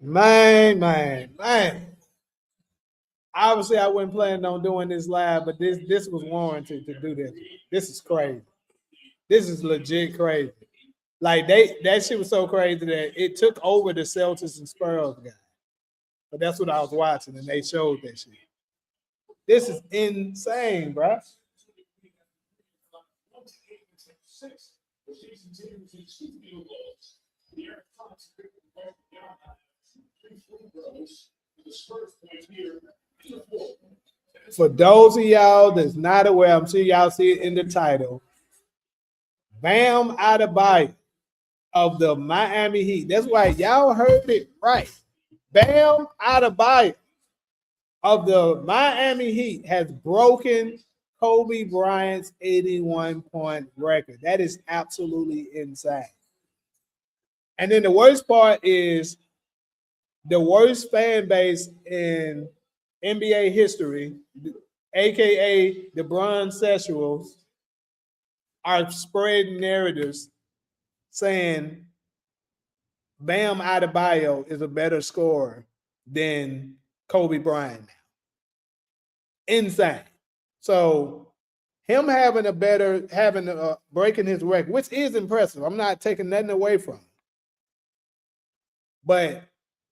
Man. Obviously, I wasn't planning on doing this live, but this was warranted to do this. This is crazy. This is legit crazy. Like that shit was so crazy that it took over the Celtics and Spurs guy. But that's what I was watching, and they showed that shit. This is insane, bro. For those of y'all that's not aware, I'm sure y'all see it in the title. Bam Adebayo of the Miami Heat. That's why y'all heard it right. Bam Adebayo of the Miami Heat has broken Kobe Bryant's 81-point record. That is absolutely insane. And then the worst part is the worst fan base in NBA history, aka the Bron Sexuals, are spreading narratives saying Bam Adebayo is a better scorer than Kobe Bryant now. Insane. So him breaking his record, which is impressive. I'm not taking nothing away from him. But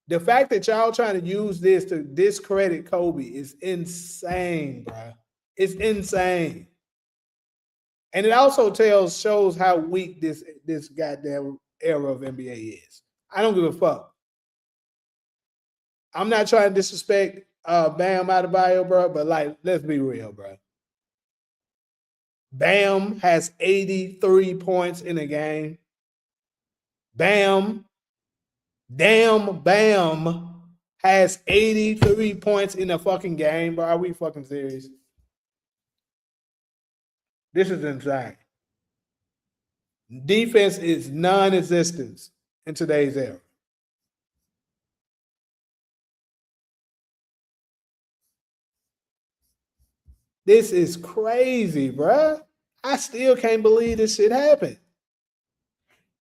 the fact that y'all trying to use this to discredit Kobe is insane, bro. It's insane. And it also shows how weak this goddamn era of NBA is. I don't give a fuck. I'm not trying to disrespect Bam Adebayo, bro, but like, let's be real, bro. Bam has 83 points in a game. Bam has 83 points in a fucking game, bro. Are we fucking serious? This is insane. Defense is non-existent in today's era. This is crazy, bro. I still can't believe this shit happened.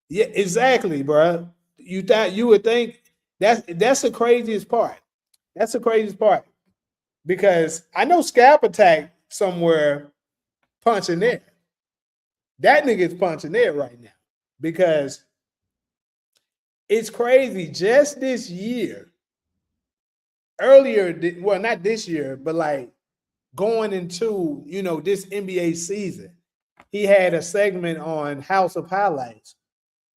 Yeah, exactly, bro. You would think that's the craziest part. That's the craziest part. Because I know Scap Attack somewhere punching there. That nigga's punching there right now. Because it's crazy. Just this year, well, not this year, but like going into, this NBA season, he had a segment on House of Highlights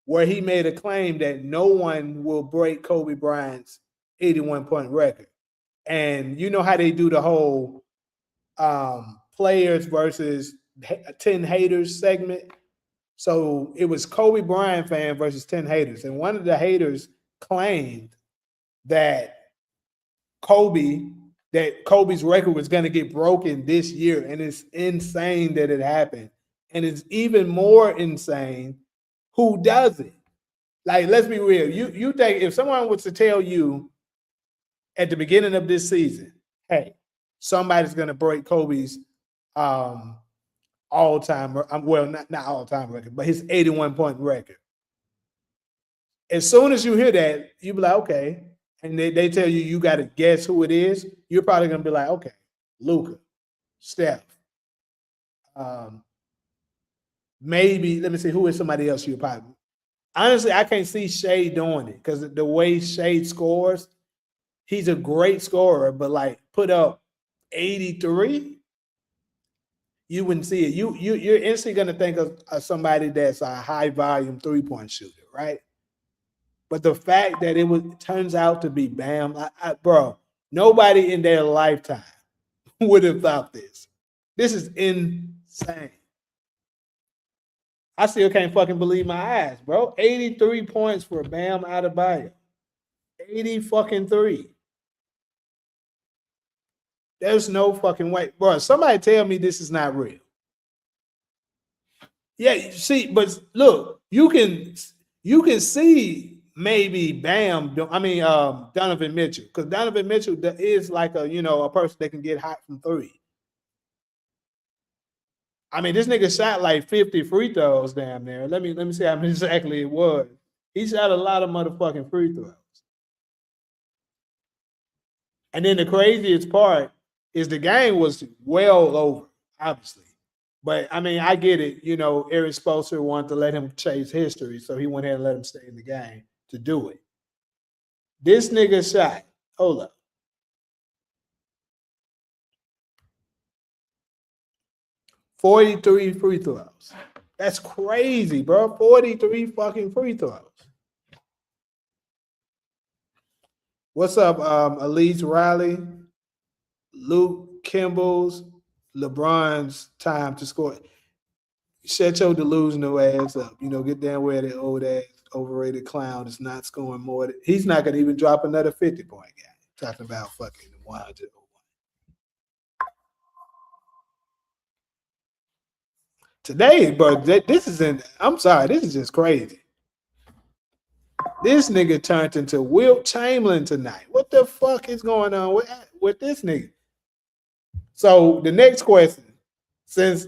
where he made a claim that no one will break Kobe Bryant's 81-point record. And you know how they do the whole players versus 10 haters segment? So it was Kobe Bryant fan versus 10 haters. And one of the haters claimed that Kobe's record was going to get broken this year. And it's insane that it happened. And it's even more insane who does it. Like, let's be real. You think if someone was to tell you at the beginning of this season, hey, somebody's going to break Kobe's all-time, well, not all-time record, but his 81-point record. As soon as you hear that, you be like, okay. And they tell you got to guess who it is. You're probably going to be like, okay, Luka, Steph. Maybe, let me see, who is somebody else you probably. Honestly, I can't see Shea doing it because the way Shea scores, he's a great scorer, but like put up 83, you wouldn't see it. You're instantly going to think of somebody that's a high volume 3-point shooter, right? But the fact that it turns out to be Bam, bro, nobody in their lifetime would have thought this. This is insane. I still can't fucking believe my eyes, bro. 83 points for Bam Adebayo. 80 fucking 3. There's no fucking way. Bro, somebody tell me this is not real. Yeah, see, but look, you can see maybe Donovan Mitchell, because Donovan Mitchell is like a person that can get hot from 3. I mean, this nigga shot like 50 free throws damn near. Let me see how many exactly it was. He shot a lot of motherfucking free throws. And then the craziest part is the game was well over, obviously. But I mean, I get it. You know, Eric Spoelstra wanted to let him chase history, so he went ahead and let him stay in the game to do it. This nigga shot, hold up, 43 free throws. That's crazy, bro. 43 fucking free throws. What's up, Elise Riley? Luke Kimball's LeBron's time to score. Shut your delusional ass up. You know, get down where that old ass overrated clown is not scoring more. He's not going to even drop another 50-point game. Talking about fucking 101. Today, bro, this is I'm sorry, this is just crazy. This nigga turned into Wilt Chamberlain tonight. What the fuck is going on with this nigga? So the next question, since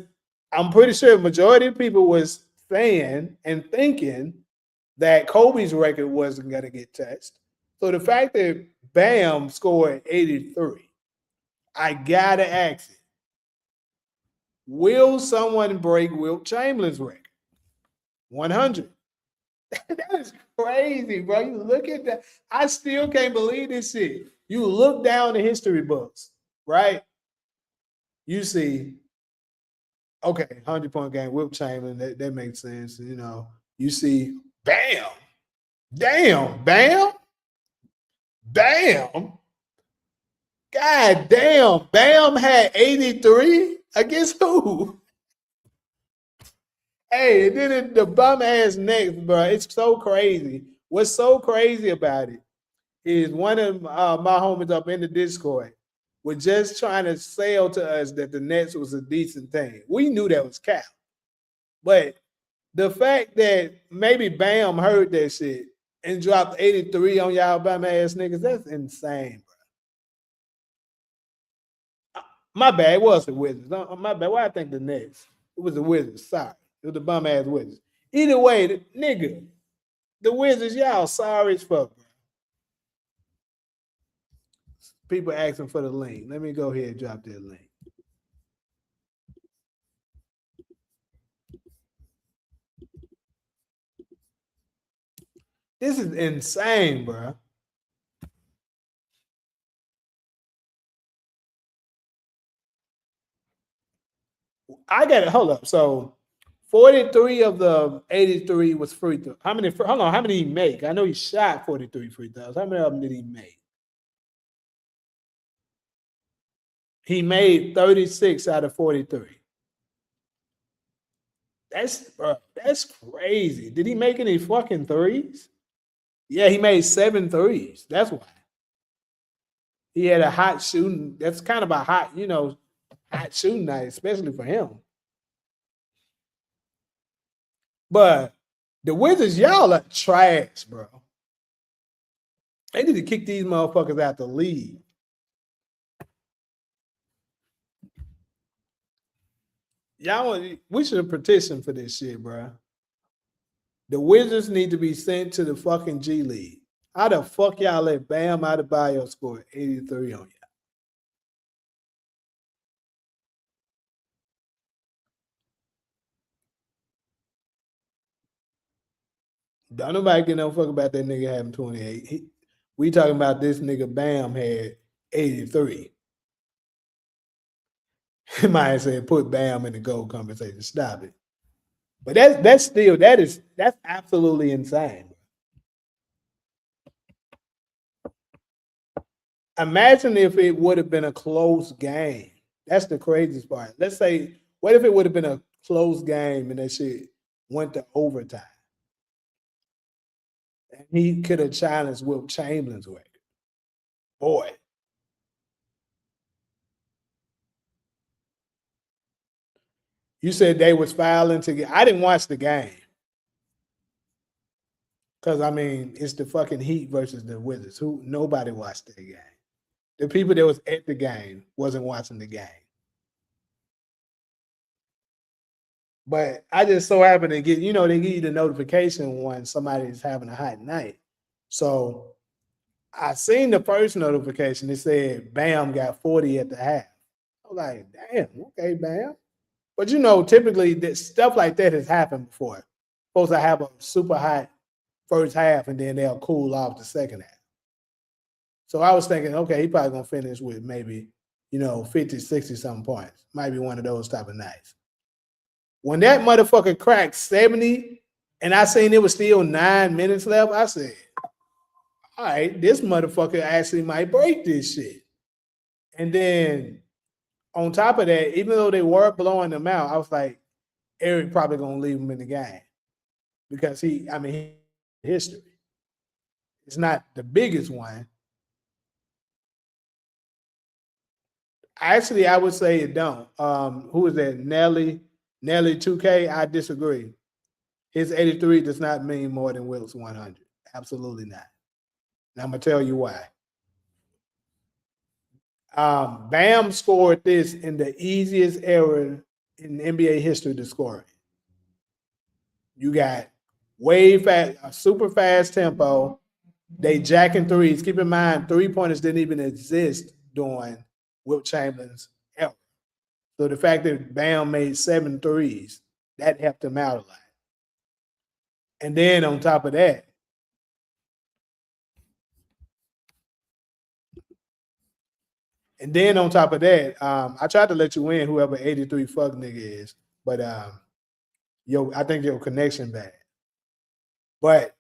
I'm pretty sure the majority of people was saying and thinking that Kobe's record wasn't going to get touched. So the fact that Bam scored 83, I got to ask it. Will someone break Wilt Chamberlain's record? 100. That is crazy, bro. You look at that. I still can't believe this shit. You look down the history books, right? You see, okay, 100-point game, Wilt Chamberlain, that makes sense. You know, you see, bam, damn, bam, bam. God damn, Bam had 83 against who? Hey, and then the bum ass next, bro. It's so crazy. What's so crazy about it is one of my homies up in the Discord was just trying to sell to us that the Nets was a decent thing. We knew that was cap. But the fact that maybe Bam heard that shit and dropped 83 on y'all bum ass niggas, that's insane, bro. My bad, it was the Wizards. My bad. Why I think the Nets? It was the Wizards. Sorry. It was the bum ass Wizards. Either way, nigga, the Wizards, y'all sorry as fuck, bro. People asking for the link. Let me go ahead and drop that link. This is insane, bro. I got it. Hold up. So 43 of the 83 was free throw. How many? Hold on. How many did he make? I know he shot 43 free throws. How many of them did he make? He made 36 out of 43. That's crazy. Did he make any fucking threes? Yeah, he made 7 threes. That's why. He had a hot shooting. That's kind of a hot, hot shooting night, especially for him. But the Wizards, y'all are trash, bro. They need to kick these motherfuckers out the league. Y'all, we should have petitioned for this shit, bro. The Wizards need to be sent to the fucking G League. How the fuck y'all let Bam Adebayo score 83 on y'all? Don't nobody get no fuck about that nigga having 28. We talking about this nigga Bam had 83. Might have said put Bam in the gold conversation. Stop it. But that's absolutely insane. Imagine if it would have been a close game. That's the craziest part. Let's say, what if it would have been a close game and that shit went to overtime? And he could have challenged Wilt Chamberlain's record. Boy. You said they was filing to get. I didn't watch the game. Because I mean, it's the fucking Heat versus the Wizards. Nobody watched the game. The people that was at the game wasn't watching the game. But I just so happen to get, they give you the notification when somebody's having a hot night. So I seen the first notification. It said Bam got 40 at the half. I was like, damn, okay, Bam. But typically stuff like that has happened before. Supposed to have a super hot first half and then they'll cool off the second half. So I was thinking, okay, he probably gonna finish with maybe, 50, 60 something points. Might be one of those type of nights. When that motherfucker cracked 70 and I seen it was still 9 minutes left, I said, all right, this motherfucker actually might break this shit. And then on top of that, even though they were blowing them out, I was like, Eric probably gonna leave him in the game because history. It's not the biggest one. Actually, I would say it don't. Who is that? Nelly 2K. I disagree. His 83 does not mean more than Wilt's 100. Absolutely not. And I'm gonna tell you why. Bam scored this in the easiest era in NBA history to score it. You got way fast, a super fast tempo. They jacking threes. Keep in mind, 3-pointers didn't even exist during Wilt Chamberlain's era. So the fact that Bam made 7 threes, that helped him out a lot. And then on top of that, I tried to let you win whoever 83 fuck nigga is, but I think your connection bad. But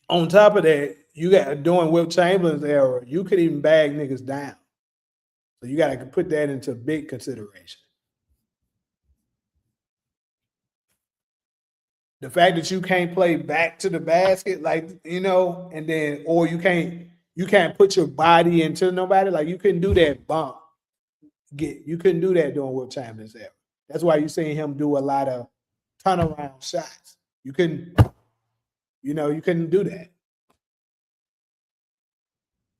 on top of that, you got during Wilt Chamberlain's era, you could even bag niggas down. So you got to put that into big consideration. The fact that you can't play back to the basket, and then or you can't put your body into nobody, like you couldn't do that bump. You couldn't do that during Wilt Chamberlain's era. That's why you seen him do a lot of turnaround shots. You couldn't do that.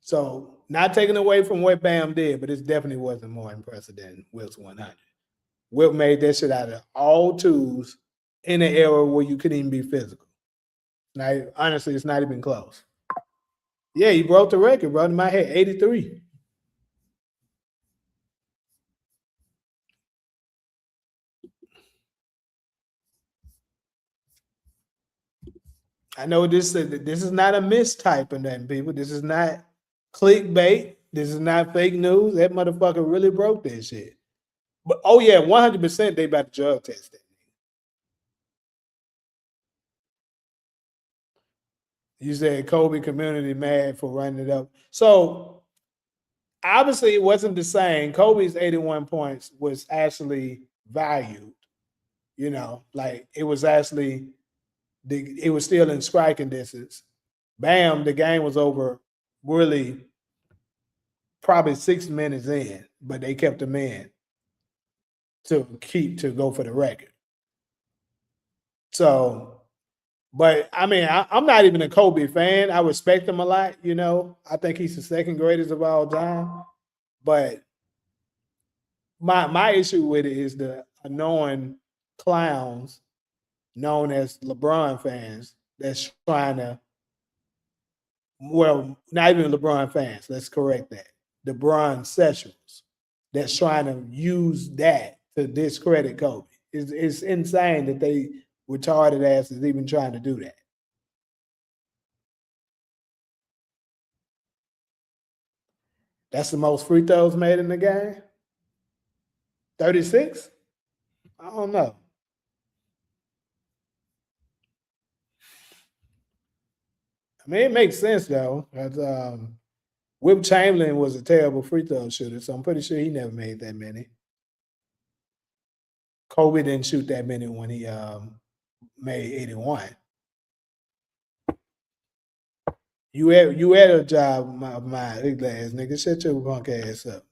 So not taking away from what Bam did, but it definitely wasn't more impressive than Wilt's 100. Wilt made that shit out of all twos in an era where you couldn't even be physical. Now, honestly, it's not even close. Yeah, he broke the record, bro. In my head, 83. I know this is not a mistype and that, people. This is not clickbait. This is not fake news. That motherfucker really broke that shit. But 100% they about to drug test it. You said Kobe community mad for running it up. So obviously it wasn't the same. Kobe's 81 points was actually valued. Like it was actually it was still in striking distance. Bam, the game was over really probably 6 minutes in, but they kept him in to go for the record. So, but I'm not even a Kobe fan. I respect him a lot. I think he's the second greatest of all time. But my issue with it is the annoying clowns known as LeBron fans that's trying to, well, not even LeBron fans. Let's correct that. LeBron sessions that's trying to use that to discredit Kobe. It's insane that they retarded asses even trying to do that. That's the most free throws made in the game. 36? I don't know. It makes sense though. Wilt Chamberlain was a terrible free throw shooter, so I'm pretty sure he never made that many. Kobe didn't shoot that many when he made 81. You had a job, my ugly ass nigga. Shut your punk ass up.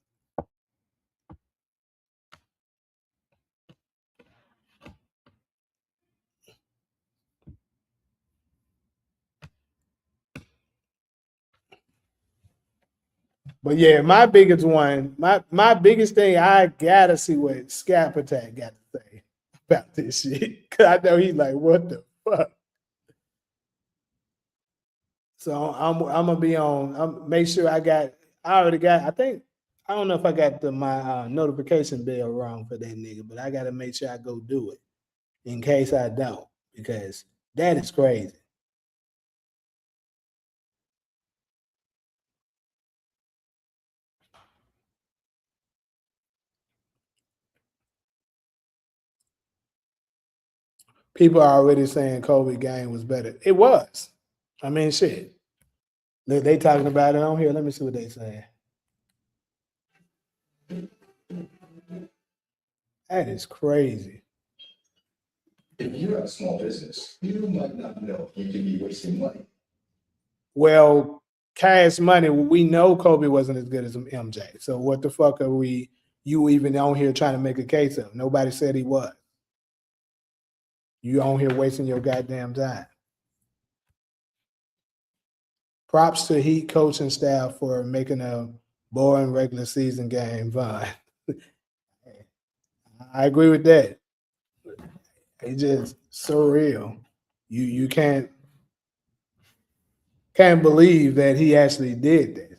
But yeah, my biggest one, my biggest thing, I gotta see what Scap Attack got to say. about this shit. Cause I know he's like, what the fuck? So I'm gonna be on. Make sure I already got. I think I don't know if I got my notification bell wrong for that nigga, but I gotta make sure I go do it in case I don't, because that is crazy. People are already saying Kobe game was better. It was. I mean, shit. They talking about it on here. Let me see what they saying. That is crazy. If you're a small business, you might not know you could be wasting money. Well, Cash Money, we know Kobe wasn't as good as MJ. So what the fuck are you even on here trying to make a case of? Nobody said he was. You on here wasting your goddamn time. Props to Heat coaching staff for making a boring regular season game fun. I agree with that. It's just surreal. You can't believe that he actually did this.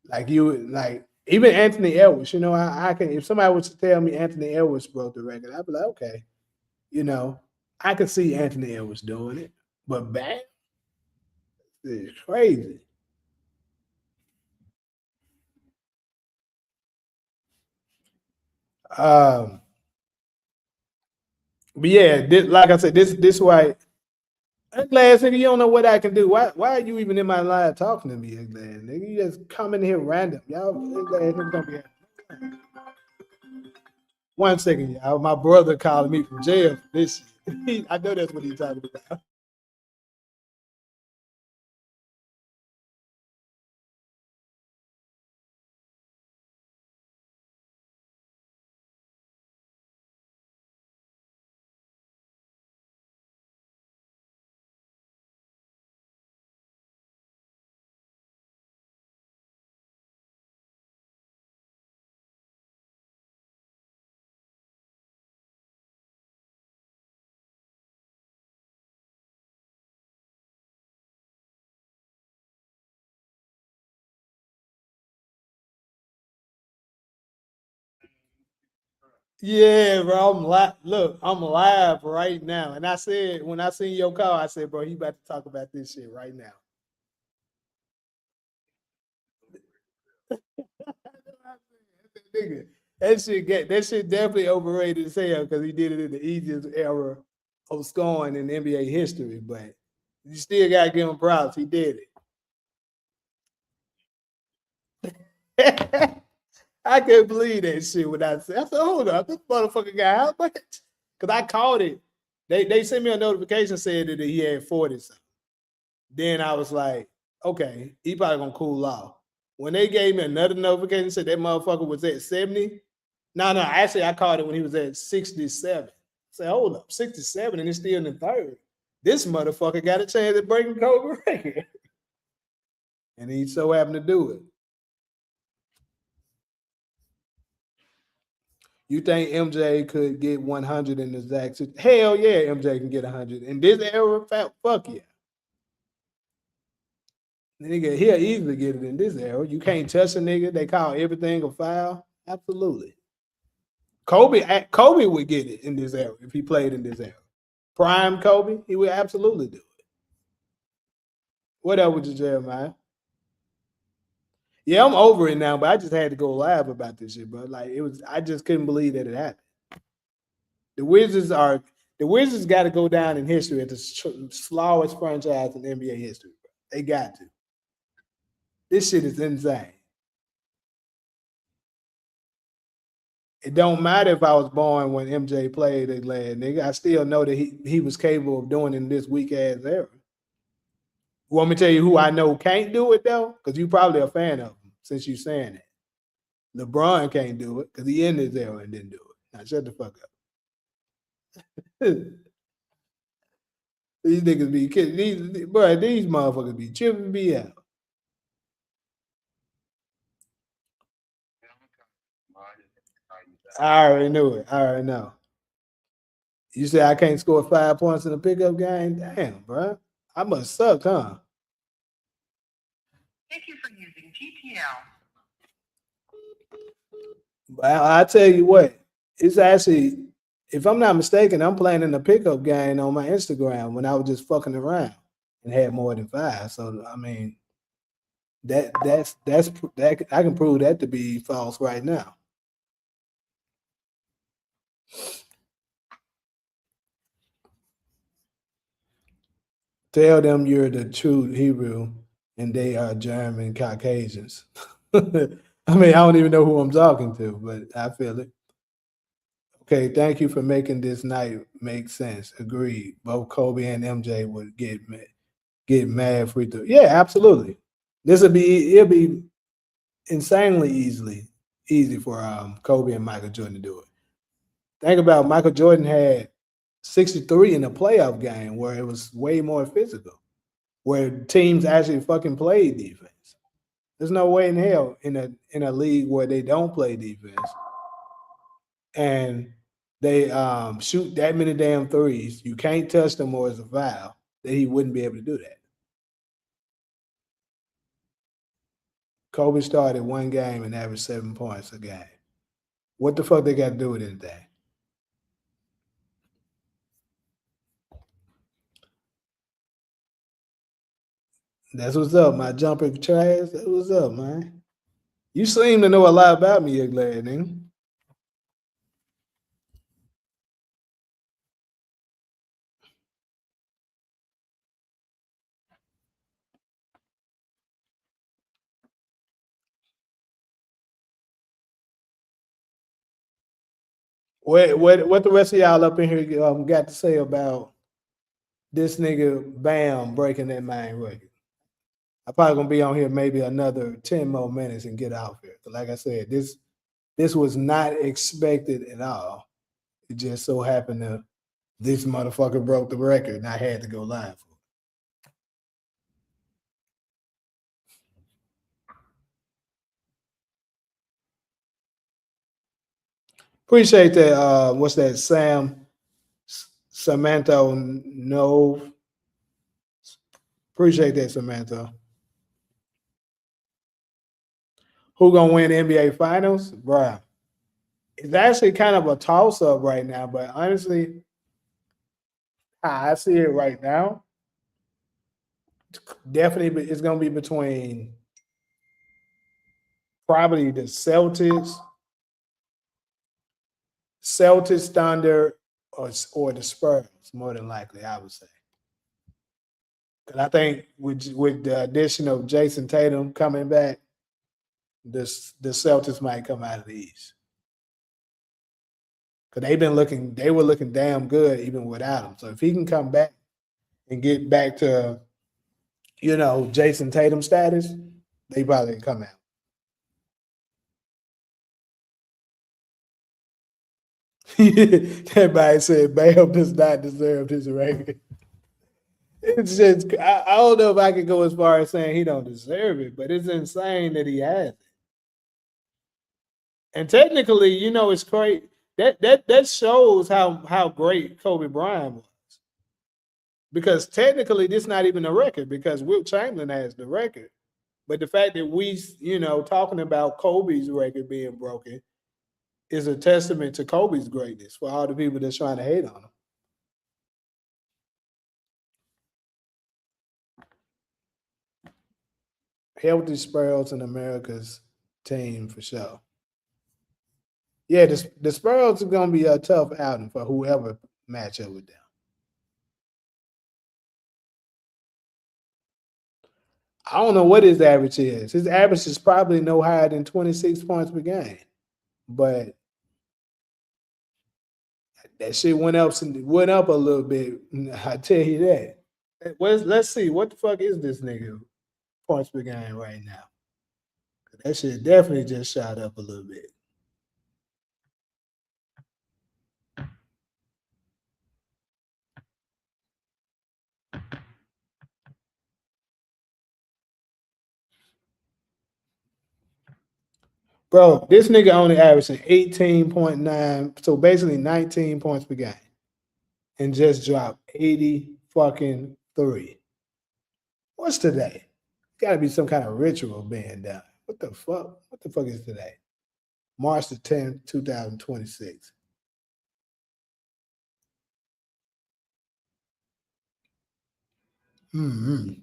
Like even Anthony Edwards, I can, if somebody was to tell me Anthony Edwards broke the record, I'd be like, okay, I could see Anthony Edwards doing it. But Bam is crazy. Um, but yeah, like I said, this why ugly ass nigga, you don't know what I can do. Why are you even in my live talking to me, ugly ass nigga? You just come in here random. Y'all ugly ass nigga don't be. 1 second, y'all. My brother calling me from jail for this shit. I know that's what he's talking about. Yeah, bro. I'm live right now. And I said, when I seen your call, I said, bro, he about to talk about this shit right now. Nigga, that shit definitely overrated as hell because he did it in the easiest era of scoring in NBA history. But you still gotta give him props. He did it. I couldn't believe that shit when I said, hold up, this motherfucker got how much? Because I called it. They sent me a notification saying that he had 40 something. Then I was like, okay, he probably gonna cool off. When they gave me another notification, said that motherfucker was at 70. No, actually, I called it when he was at 67. I said, hold up, 67, and he's still in the third. This motherfucker got a chance at breaking Kobe record. And he so happened to do it. You think MJ could get 100 in the exact? Hell yeah, MJ can get 100 in this era. Fuck yeah, nigga, he'll easily get it in this era. You can't touch a nigga. They call everything a foul. Absolutely. Kobe would get it in this era if he played in this era. Prime Kobe, he would absolutely do it. What up with you, Jeremiah? Yeah, I'm over it now, but I just had to go live about this shit, bro. Like it was, I just couldn't believe that it happened. The Wizards are the Wizards got to go down in history as the slowest franchise in NBA history. Bro. They got to. This shit is insane. It don't matter if I was born when MJ played that lad, nigga. I still know that he was capable of doing it in this weak ass era. Want me to tell you who I know can't do it though? Because you probably a fan of him since you saying it. LeBron can't do it because he in this era and didn't do it. Now shut the fuck up. These niggas be kidding. These motherfuckers be tripping me out. I already knew it. I already know. You say I can't score 5 points in a pickup game? Damn, bro. I must suck, huh? Thank you for using GTL. Well, I tell you what, it's actually, if I'm not mistaken, I'm playing in a pickup game on my Instagram when I was just fucking around and had more than 5. So I mean, that I can prove that to be false right now. Tell them you're the true Hebrew and they are German Caucasians. I mean, I don't even know who I'm talking to, but I feel it. Okay, thank you for making this night make sense. Agreed. Both Kobe and MJ would get mad free throw. Yeah, absolutely. It'll be insanely easy for Kobe and Michael Jordan to do it. Think about Michael Jordan had 63 in a playoff game where it was way more physical, where teams actually fucking played defense. There's no way in hell in a league where they don't play defense and they shoot that many damn threes. You can't touch them or it's a foul that he wouldn't be able to do that. Kobe started one game and averaged 7 points a game. What the fuck they got to do with anything? That's what's up, my jumping trash. That's what's up, man. You seem to know a lot about me, you glad nigga. What the rest of y'all up in here got to say about this nigga Bam breaking that main record? I'm probably gonna be on here maybe another 10 more minutes and get out here. But like I said, this was not expected at all. It just so happened that this motherfucker broke the record and I had to go live for it. Appreciate that. What's that? Samantha? No. Appreciate that, Samantha. Who gonna win the NBA Finals? Bruh. It's actually kind of a toss up right now, but honestly, how I see it right now, definitely it's gonna be between probably the Celtics, Thunder, or the Spurs, more than likely, I would say. Because I think with the addition of Jason Tatum coming back, the Celtics might come out of the East. Because they were looking damn good even without him. So if he can come back and get back to, Jason Tatum status, they probably can come out. Everybody said Bam does not deserve his record. It's just I don't know if I could go as far as saying he don't deserve it, but it's insane that he has it. And technically, it's great. That shows how great Kobe Bryant was. Because technically, this is not even a record because Wilt Chamberlain has the record. But the fact that we, talking about Kobe's record being broken is a testament to Kobe's greatness for all the people that's trying to hate on him. Healthy Spurs in America's team for sure. Yeah, the Spurs are going to be a tough outing for whoever match up with them. I don't know what his average is. His average is probably no higher than 26 points per game. But that shit went up a little bit. I tell you that. Let's see. What the fuck is this nigga points per game right now? That shit definitely just shot up a little bit. Bro, this nigga only averaging 18.9, so basically 19 points per game. and just dropped 80 fucking 3. What's today? Gotta be some kind of ritual being done. What the fuck? What the fuck is today? March the 10th, 2026. Mm-hmm.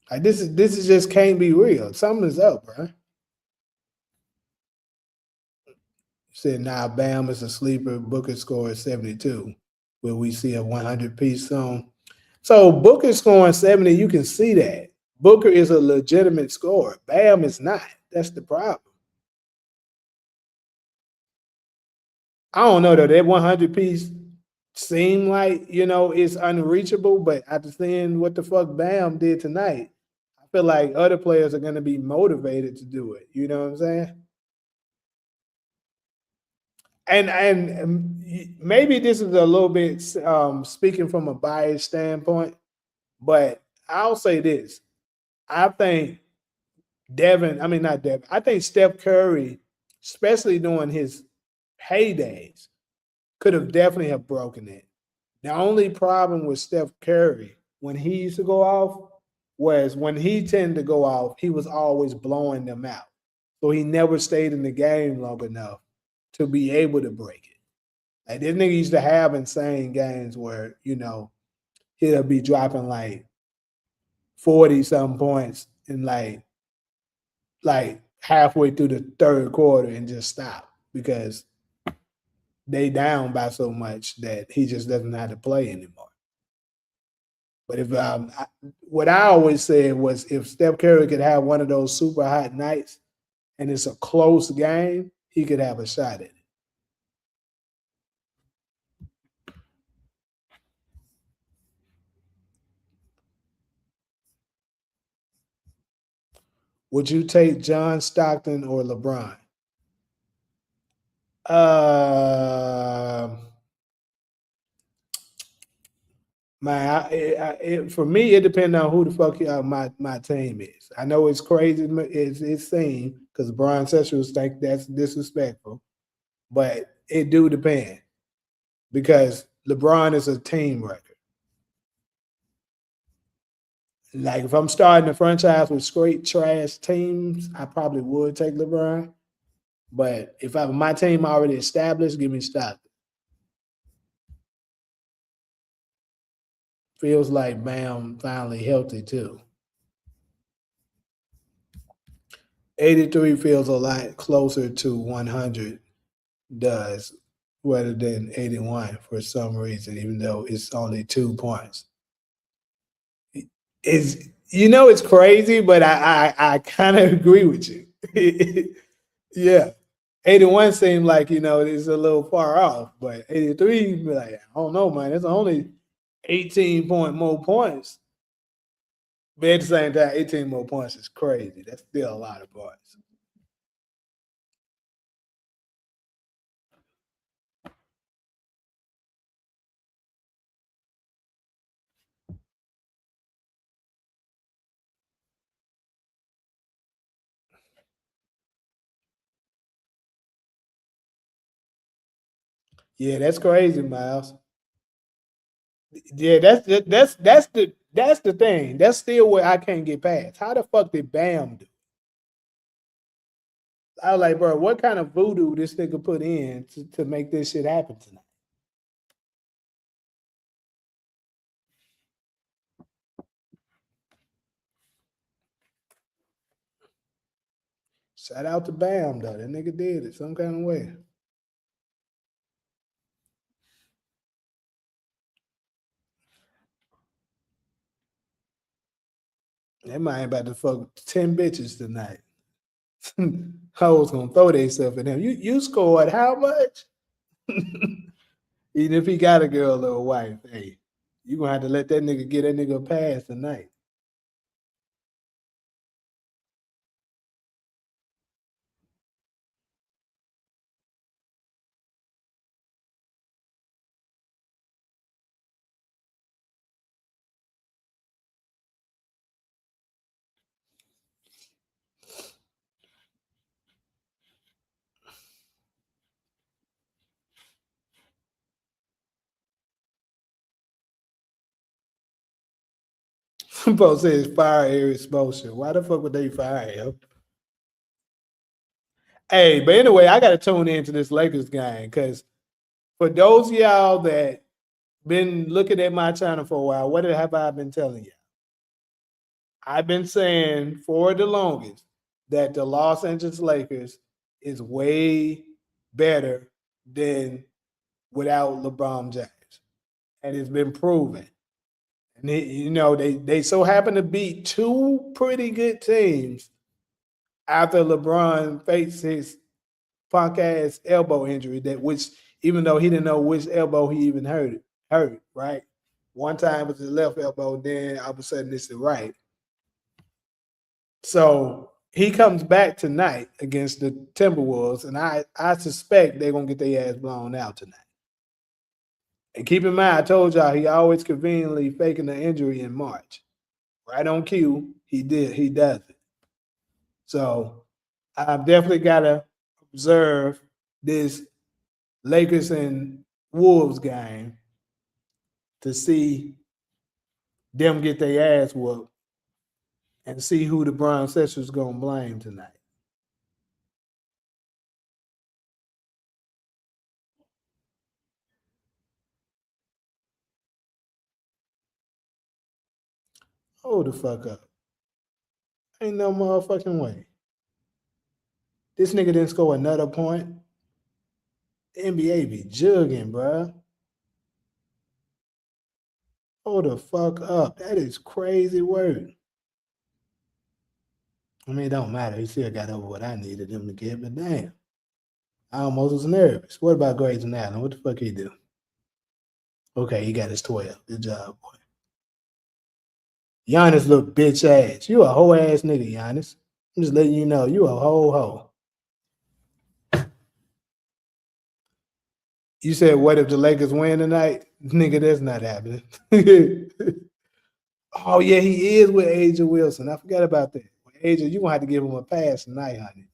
Like this is just can't be real. Something is up, bro. Said now Bam is a sleeper. Booker scored 72. Will we see a 100 piece soon? So Booker scoring 70, you can see that. Booker is a legitimate scorer. Bam is not. That's the problem. I don't know though. That 100 piece seemed like, it's unreachable, but after seeing what the fuck Bam did tonight, I feel like other players are going to be motivated to do it. You know what I'm saying? And maybe this is a little bit speaking from a biased standpoint, but I'll say this: I think not Devin. I think Steph Curry, especially during his heydays, could have definitely have broken it. The only problem with Steph Curry when he used to go off was when he tended to go off, he was always blowing them out. So he never stayed in the game long enough to be able to break it. Like this nigga used to have insane games where, he'll be dropping like 40 some points in like halfway through the third quarter and just stop because they down by so much that he just doesn't know how to play anymore. But what I always said was if Steph Curry could have one of those super hot nights and it's a close game, he could have a shot at it. Would you take John Stockton or LeBron? Um for me, it depends on who the fuck my team is. I know it's crazy. It's seen because Brian Sessions think that's disrespectful, but it do depend because LeBron is a team record. Like if I'm starting a franchise with straight trash teams, I probably would take LeBron. But if my team already established, give me Stockton. Feels like Bam finally healthy too. 83 feels a lot closer to 100 does rather than 81 for some reason, even though it's only 2 points. It's crazy, but I kind of agree with you. Yeah. 81 seemed like, it's a little far off, but 83, be like, I don't know, man. It's only 18 point more points. But at the same time, 18 more points is crazy. That's still a lot of points. Yeah, that's crazy, Miles. Yeah, that's the thing. That's still where I can't get past. How the fuck did Bam do? I was like, bro, what kind of voodoo this nigga put in to make this shit happen tonight? Shout out to Bam though. That nigga did it some kind of way. That man about to fuck 10 bitches tonight. Hoes gonna throw themselves at him. You scored how much? Even if he got a girl or a wife, hey, you gonna have to let that nigga get that nigga a pass tonight. Bo says fire Eric Spoelstra. Why the fuck would they fire him? Hey, but anyway, I got to tune into this Lakers game because for those of y'all that been looking at my channel for a while, what have I been telling you? I've been saying for the longest that the Los Angeles Lakers is way better than without LeBron James. And it's been proven. And they so happen to beat two pretty good teams after LeBron faced his punk ass elbow injury, which even though he didn't know which elbow he even hurt, right? One time was the left elbow, then all of a sudden it's the right. So he comes back tonight against the Timberwolves, and I suspect they're gonna get their ass blown out tonight. And keep in mind, I told y'all he always conveniently faking the injury in March. Right on cue, he does it. So I've definitely gotta observe this Lakers and Wolves game to see them get their ass whooped and see who the Brown Sixers gonna blame tonight. Hold the fuck up. Ain't no motherfucking way. This nigga didn't score another point. The NBA be jugging, bruh. Hold the fuck up. That is crazy work. I mean, it don't matter. He still got over what I needed him to get, but damn. I almost was nervous. What about Grayson Allen? What the fuck he do? Okay, he got his 12. Good job, boy. Giannis look bitch ass. You a hoe ass nigga, Giannis. I'm just letting you know you a hoe. You said, what if the Lakers win tonight? Nigga, that's not happening. Oh, yeah, he is with Aja Wilson. I forgot about that. Aja, you're going to have to give him a pass tonight, honey.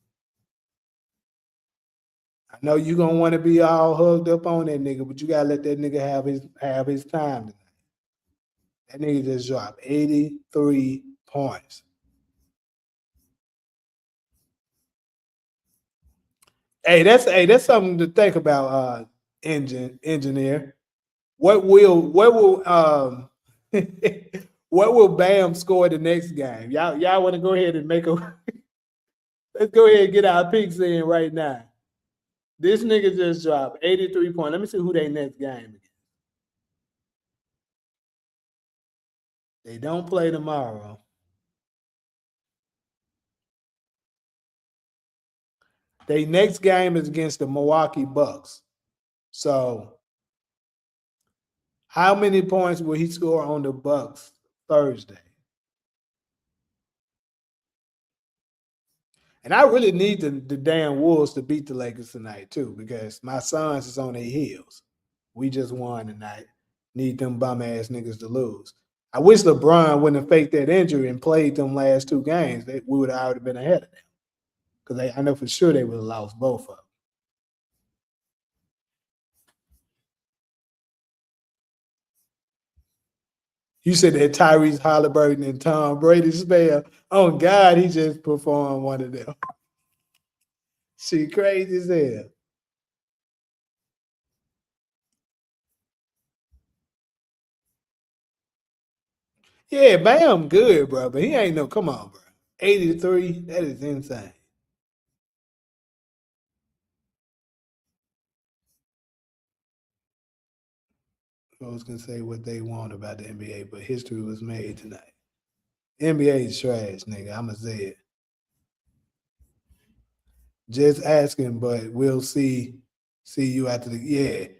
I know you're going to want to be all hugged up on that nigga, but you got to let that nigga have his time tonight. That nigga just dropped 83 points. Hey, that's something to think about, engineer. What will what will Bam score the next game? Y'all want to go ahead and make a let's go ahead and get our picks in right now. This nigga just dropped 83 points. Let me see who they next game against. They don't play tomorrow. Their next game is against the Milwaukee Bucks. So how many points will he score on the Bucks Thursday? And I really need the damn Wolves to beat the Lakers tonight, too, because my Suns is on their heels. We just won tonight. Need them bum-ass niggas to lose. I wish LeBron wouldn't have faked that injury and played them last two games. We would have already been ahead of them. Because I know for sure they would have lost both of them. You said that Tyrese Halliburton and Tom Brady spell. Oh, God, he just performed one of them. She crazy as hell. Yeah, Bam good, bro, but he ain't no, come on, bro. 83, that is insane. Folks can say what they want about the NBA, but history was made tonight. NBA is trash, nigga. I'ma say it. Just asking, but we'll see you after the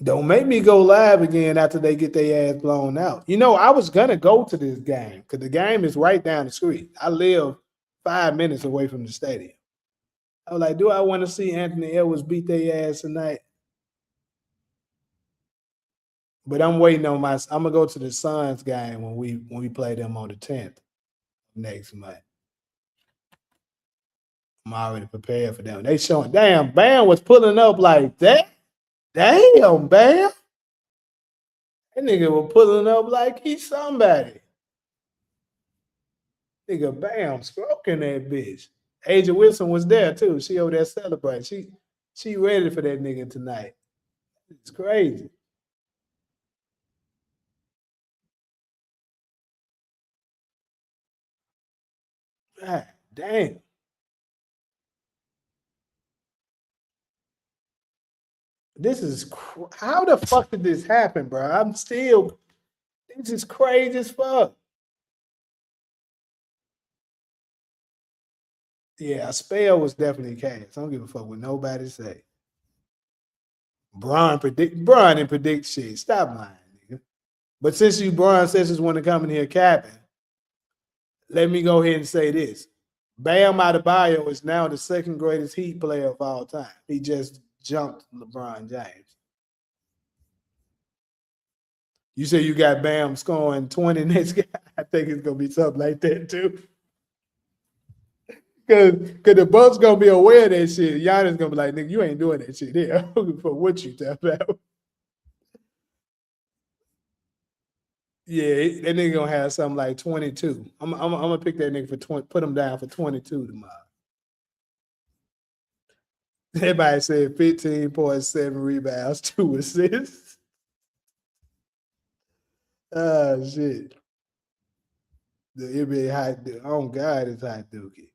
Don't make me go live again after they get their ass blown out. You know, I was gonna go to this game because the game is right down the street. I live 5 minutes away from the stadium. I was like, do I want to see Anthony Edwards beat their ass tonight? But I'm waiting on I'm gonna go to the Suns game when we play them on the 10th next month. I'm already prepared for them. They showing, damn, Bam was pulling up like that. Damn, Bam. That nigga was pulling up like he's somebody. Nigga, bam, stroking that bitch. Aja Wilson was there too. She over there celebrating. She ready for that nigga tonight. It's crazy. God damn. This is how the fuck did this happen, bro? This is crazy as fuck. Yeah, a spell was definitely cast. I don't give a fuck what nobody say. Bryant didn't predict shit. Stop lying, nigga. But since Bryant says he's want to come in here capping, let me go ahead and say this. Bam Adebayo is now the second greatest Heat player of all time. He just jumped LeBron James. You say you got Bam scoring 20 next game. I think it's gonna be something like that too. Cause the Bucks gonna be aware of that shit. Giannis gonna be like, nigga, you ain't doing that shit here. For what you talk about. Yeah, that nigga gonna have something like 22. I'm gonna pick that nigga for 20, put him down for 22 tomorrow. Everybody said 15.7 rebounds, 2 assists. Oh shit. The NBA hot dude. Oh God, it's hot dookie.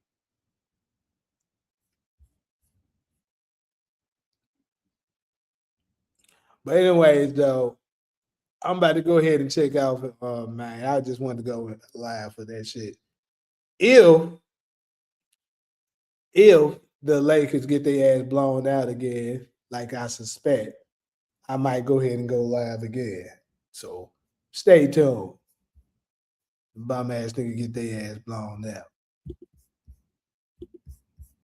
But anyways, though, I'm about to go ahead and check out. Man, I just wanted to go live for that shit. If the Lakers get their ass blown out again, like I suspect, I might go ahead and go live again. So stay tuned. Bum ass nigga get their ass blown out.